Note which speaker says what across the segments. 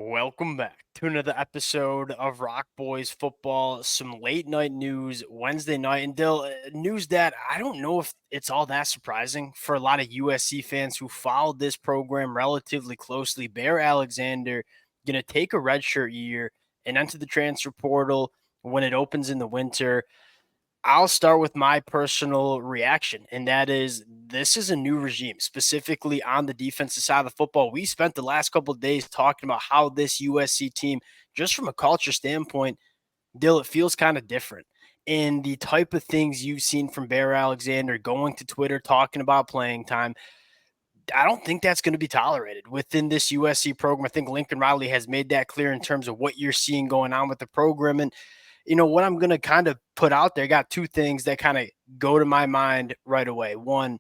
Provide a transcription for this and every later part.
Speaker 1: Welcome back to another episode of Rock Boys Football. Some late night news Wednesday night, and Dill, news that I don't know if it's all that surprising for a lot of USC fans who followed this program relatively closely. Bear Alexander going to take a redshirt year and enter the transfer portal when it opens in the winter. I'll start with my personal reaction, and that is this is a new regime, specifically on the defensive side of the football. We spent the last couple of days talking about how this USC team, just from a culture standpoint, Dill, it feels kind of different. And the type of things you've seen from Bear Alexander going to Twitter, talking about playing time, I don't think that's going to be tolerated within this USC program. I think Lincoln Riley has made that clear in terms of what you're seeing going on with the program. And what I'm going to kind of put out there, I got two things that kind of go to my mind right away. One,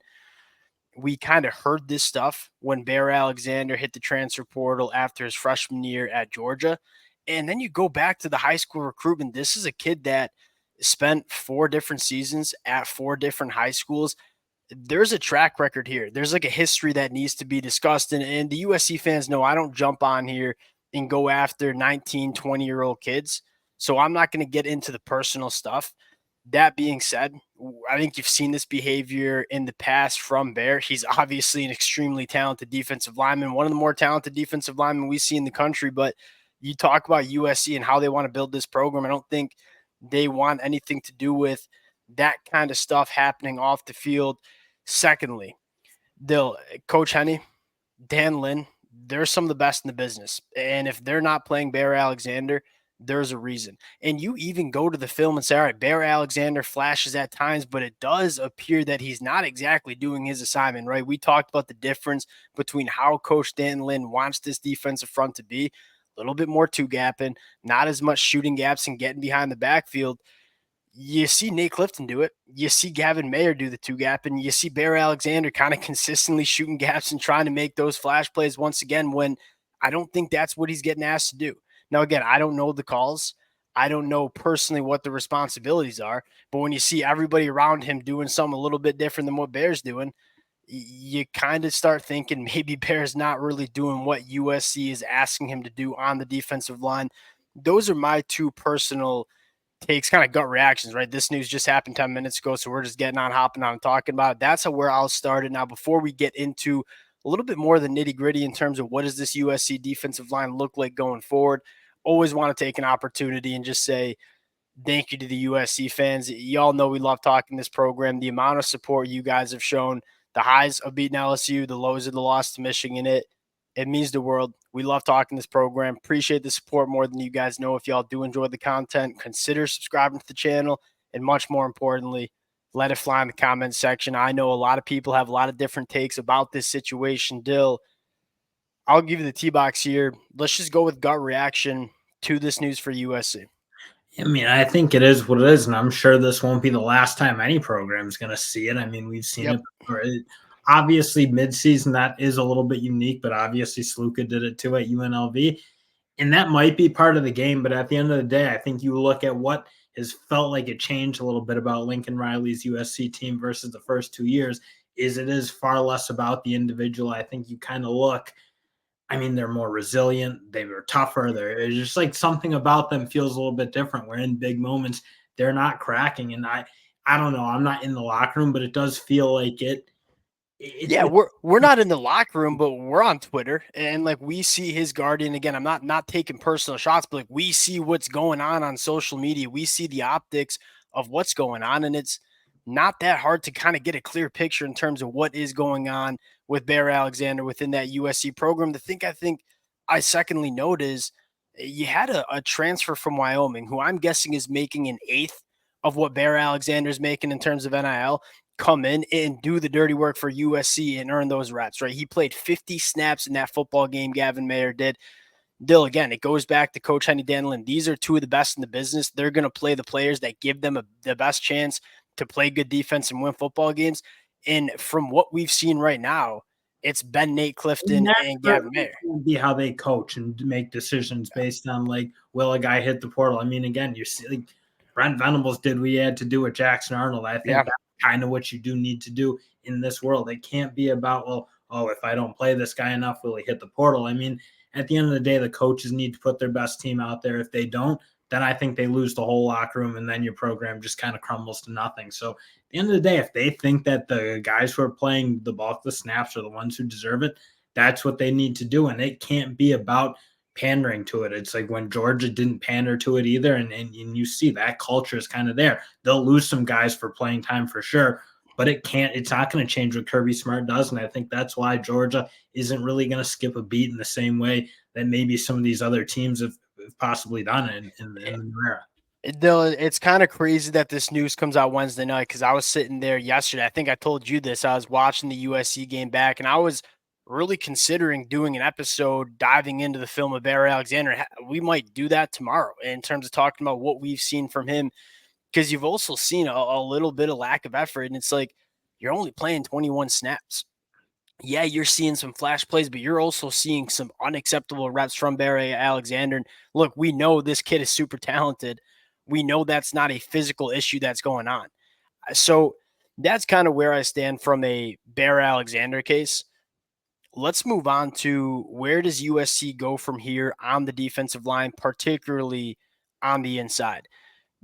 Speaker 1: we kind of heard this stuff when Bear Alexander hit the transfer portal after his freshman year at Georgia. And then you go back to the high school recruitment. This is a kid that spent 4 different seasons at 4 different high schools. There's a track record here. There's like a history that needs to be discussed. And the USC fans know I don't jump on here and go after 19, 20-year-old kids. So I'm not going to get into the personal stuff. That being said, I think you've seen this behavior in the past from Bear. He's obviously an extremely talented defensive lineman, one of the more talented defensive linemen we see in the country. But you talk about USC and how they want to build this program. I don't think they want anything to do with that kind of stuff happening off the field. Secondly, Coach Henny, Dan Lynn, they're some of the best in the business. And if they're not playing Bear Alexander, there's a reason. And you even go to the film and say, all right, Bear Alexander flashes at times, but it does appear that he's not exactly doing his assignment, right? We talked about the difference between how Coach Dan Lynn wants this defensive front to be. A little bit more two-gapping, not as much shooting gaps and getting behind the backfield. You see Nate Clifton do it. You see Gavin Mayer do the two-gap, and you see Bear Alexander kind of consistently shooting gaps and trying to make those flash plays once again when I don't think that's what he's getting asked to do. Now, again, I don't know the calls. I don't know personally what the responsibilities are. But when you see everybody around him doing something a little bit different than what Bear's doing, you kind of start thinking maybe Bear's not really doing what USC is asking him to do on the defensive line. Those are my two personal takes, kind of gut reactions, right? This news just happened 10 minutes ago, so we're just hopping on and talking about it. That's where I'll start it. Now, before we get into a little bit more of the nitty gritty in terms of what does this USC defensive line look like going forward, always want to take an opportunity and just say thank you to the USC fans. Y'all know we love talking this program. The amount of support you guys have shown, the highs of beating LSU, the lows of the loss to Michigan, it means the world. We love talking this program. Appreciate the support more than you guys know. If y'all do enjoy the content, consider subscribing to the channel. And much more importantly, let it fly in the comments section. I know a lot of people have a lot of different takes about this situation. Dill, I'll give you the T-box here. Let's just go with gut reaction to this news for USC.
Speaker 2: I mean, I think it is what it is, and I'm sure this won't be the last time any program is going to see it. I mean, we've seen it before. Obviously, midseason, that is a little bit unique, but obviously Sluka did it too at UNLV, and that might be part of the game. But at the end of the day, I think you look at what has felt like it changed a little bit about Lincoln Riley's USC team versus the first 2 years is it is far less about the individual. I think you kind of look – I mean, they're more resilient. They were tougher. There's just like something about them feels a little bit different. Where in big moments, they're not cracking. And I don't know. I'm not in the locker room, but it does feel like it.
Speaker 1: Yeah, we're not in the locker room, but we're on Twitter, and like we see his guardian again. I'm not taking personal shots, but like we see what's going on social media. We see the optics of what's going on, and it's not that hard to kind of get a clear picture in terms of what is going on with Bear Alexander within that USC program. The thing I think I secondly note is you had a transfer from Wyoming who I'm guessing is making an eighth of what Bear Alexander is making in terms of NIL, come in and do the dirty work for USC and earn those reps, right? He played 50 snaps in that football game, Gavin Mayer did. Dill, again, it goes back to Coach Henny Danlin. These are two of the best in the business. They're going to play the players that give them the best chance to play good defense and win football games. And from what we've seen right now, it's been Nate Clifton and Gavin Mayer.
Speaker 2: Be how they coach and make decisions based on like, will a guy hit the portal? I mean, again, you see, like Brent Venables did what he had to do with Jackson Arnold. I think that's kind of what you do need to do in this world. It can't be about, well, oh, if I don't play this guy enough, will he hit the portal? I mean, At the end of the day, the coaches need to put their best team out there. If they don't, then I think they lose the whole locker room, and then your program just kind of crumbles to nothing. So at the end of the day, if they think that the guys who are playing the bulk of the snaps are the ones who deserve it, that's what they need to do. And it can't be about pandering to it. It's like when Georgia didn't pander to it either. And you see that culture is kind of there. They'll lose some guys for playing time for sure, but it's not going to change what Kirby Smart does. And I think that's why Georgia isn't really going to skip a beat in the same way that maybe some of these other teams have possibly done in the new era.
Speaker 1: It's kind of crazy that this news comes out Wednesday night because I was sitting there yesterday. I think I told you this. I was watching the USC game back, and I was really considering doing an episode diving into the film of Barry Alexander. We might do that tomorrow in terms of talking about what we've seen from him, because you've also seen a little bit of lack of effort, and it's like you're only playing 21 snaps. Yeah, you're seeing some flash plays, but you're also seeing some unacceptable reps from Barry Alexander. And look, we know this kid is super talented. We know that's not a physical issue that's going on. So that's kind of where I stand from a Barry Alexander case. Let's move on to where does USC go from here on the defensive line, particularly on the inside.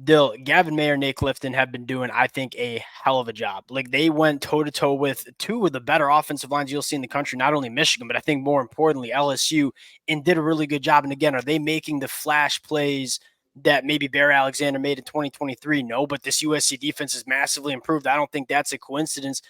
Speaker 1: Gavin Mayer, Nate Clifton have been doing, I think, a hell of a job. Like, they went toe-to-toe with two of the better offensive lines you'll see in the country, not only Michigan, but I think more importantly, LSU, and did a really good job. And again, are they making the flash plays that maybe Barry Alexander made in 2023? No, but this USC defense is massively improved. I don't think that's a coincidence.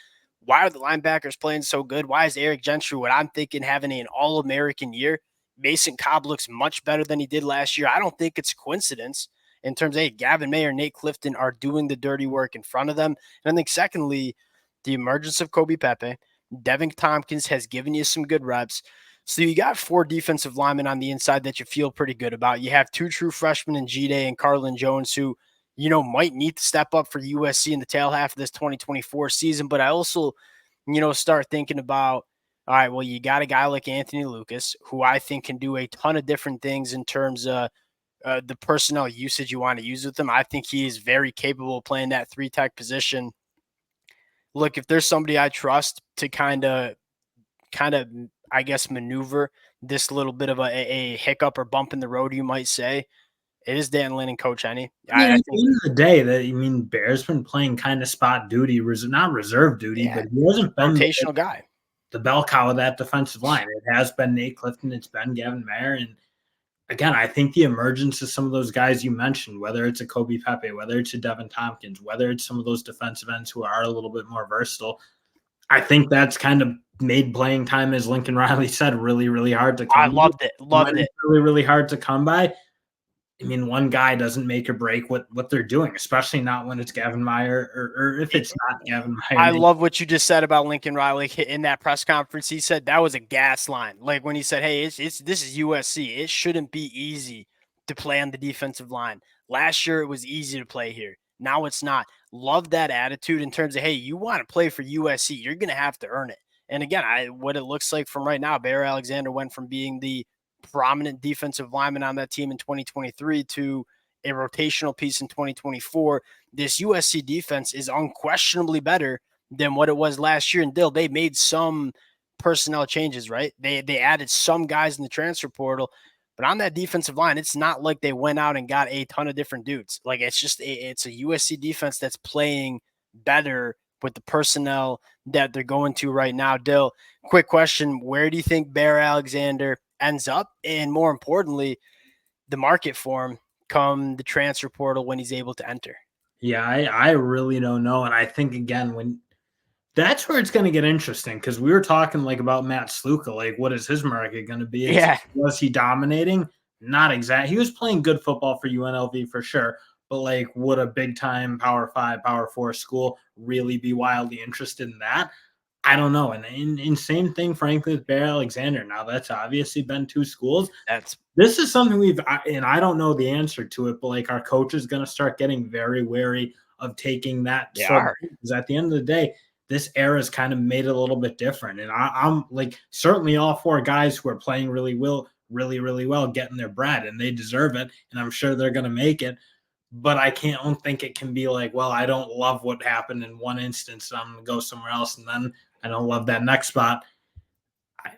Speaker 1: Why are the linebackers playing so good? Why is Eric Gentry, what I'm thinking, having an All-American year? Mason Cobb looks much better than he did last year. I don't think it's a coincidence in terms of, hey, Gavin Mayer, Nate Clifton are doing the dirty work in front of them. And I think, secondly, the emergence of Kobe Pepe. Devin Tompkins has given you some good reps. So you got 4 defensive linemen on the inside that you feel pretty good about. You have 2 true freshmen in G-Day and Carlin Jones, who, might need to step up for USC in the tail half of this 2024 season. But I also, start thinking about, all right, well, you got a guy like Anthony Lucas, who I think can do a ton of different things in terms of the personnel usage you want to use with him. I think he is very capable of playing that 3-tech position. Look, if there's somebody I trust to kind of, I guess, maneuver this little bit of a hiccup or bump in the road, you might say, it is Dan Lynn and Coach Henny.
Speaker 2: Yeah, at the end of the day, Bear's been playing kind of spot duty, not reserve duty, but he hasn't been
Speaker 1: rotational guy.
Speaker 2: The bell cow of that defensive line. It has been Nate Clifton, it's been Gavin Mayer, and again, I think the emergence of some of those guys you mentioned, whether it's a Kobe Pepe, whether it's a Devin Tompkins, whether it's some of those defensive ends who are a little bit more versatile, I think that's kind of made playing time, as Lincoln Riley said, really, really hard to come by.
Speaker 1: I loved it.
Speaker 2: Really, really hard to come by. One guy doesn't make or break what they're doing, especially not when it's Gavin Mayer or if it's not Gavin Mayer.
Speaker 1: I love what you just said about Lincoln Riley in that press conference. He said that was a gas line. Like when he said, hey, this is USC. It shouldn't be easy to play on the defensive line. Last year, it was easy to play here. Now it's not. Love that attitude in terms of, hey, you want to play for USC, you're going to have to earn it. And again, what it looks like from right now, Barry Alexander went from being the prominent defensive lineman on that team in 2023 to a rotational piece in 2024. This USC defense is unquestionably better than what it was last year. And they made some personnel changes, right? They added some guys in the transfer portal, but on that defensive line, it's not like they went out and got a ton of different dudes. Like it's a USC defense that's playing better with the personnel that they're going to right now. Dill, quick question. Where do you think Barry Alexander ends up? And more importantly, the market for him come the transfer portal when he's able to enter.
Speaker 2: Yeah, I really don't know. And I think, again, that's where it's going to get interesting, because we were talking about Matt Sluka, what is his market going to be? Was he dominating? Not exactly. He was playing good football for UNLV for sure, but would a big time Power 5, Power 4 school really be wildly interested in that? I don't know. And same thing, frankly, with Barry Alexander. Now, that's obviously been 2 schools. This is something and I don't know the answer to it, but our coach is going to start getting very wary of taking that. Because at the end of the day, this era has kind of made it a little bit different. And I'm certainly all 4 guys who are playing really well, getting their bread, and they deserve it. And I'm sure they're going to make it. But I don't think it can be well, I don't love what happened in one instance, so I'm going to go somewhere else, and then I don't love that next spot.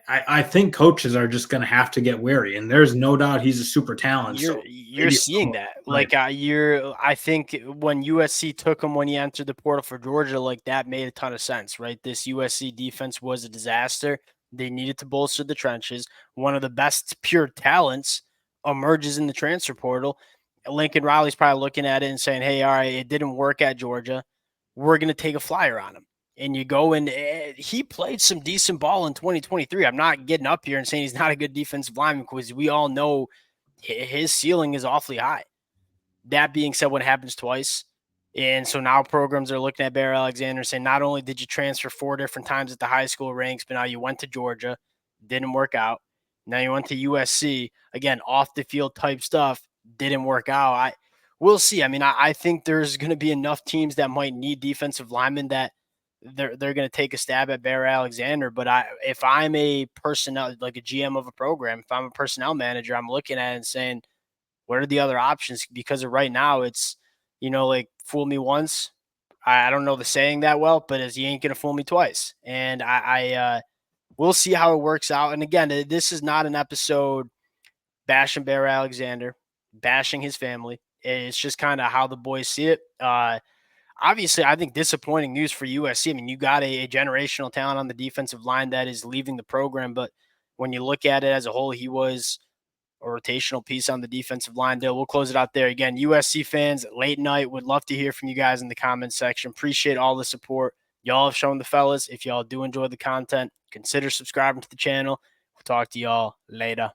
Speaker 2: I think coaches are just going to have to get wary, and there's no doubt he's a super talent.
Speaker 1: You're
Speaker 2: So
Speaker 1: you're
Speaker 2: maybe
Speaker 1: seeing that.
Speaker 2: right.
Speaker 1: Like I think when USC took him when he entered the portal for Georgia, like that made a ton of sense, right? This USC defense was a disaster. They needed to bolster the trenches. One of the best pure talents emerges in the transfer portal. Lincoln Riley's probably looking at it and saying, "Hey, all right, it didn't work at Georgia. We're going to take a flyer on him." And you go and he played some decent ball in 2023. I'm not getting up here and saying he's not a good defensive lineman because we all know his ceiling is awfully high. That being said, what happens twice? And so now programs are looking at Bear Alexander saying, not only did you transfer 4 different times at the high school ranks, but now you went to Georgia, didn't work out. Now you went to USC, again, off the field type stuff, didn't work out. We'll see. I mean, I think there's going to be enough teams that might need defensive linemen that they're going to take a stab at Bear Alexander. But if I'm a personnel, like a GM of a program, if I'm a personnel manager, I'm looking at it and saying, what are the other options? Because of right now, it's, like fool me once. I don't know the saying that well, but as you ain't gonna fool me twice. And we'll see how it works out. And again, this is not an episode bashing Bear Alexander, bashing his family. It's just kind of how the boys see it. Obviously, I think disappointing news for USC. I mean, you got a generational talent on the defensive line that is leaving the program, but when you look at it as a whole, he was a rotational piece on the defensive line. We'll close it out there. Again, USC fans, late night, would love to hear from you guys in the comments section. Appreciate all the support y'all have shown the fellas. If y'all do enjoy the content, consider subscribing to the channel. We'll talk to y'all later.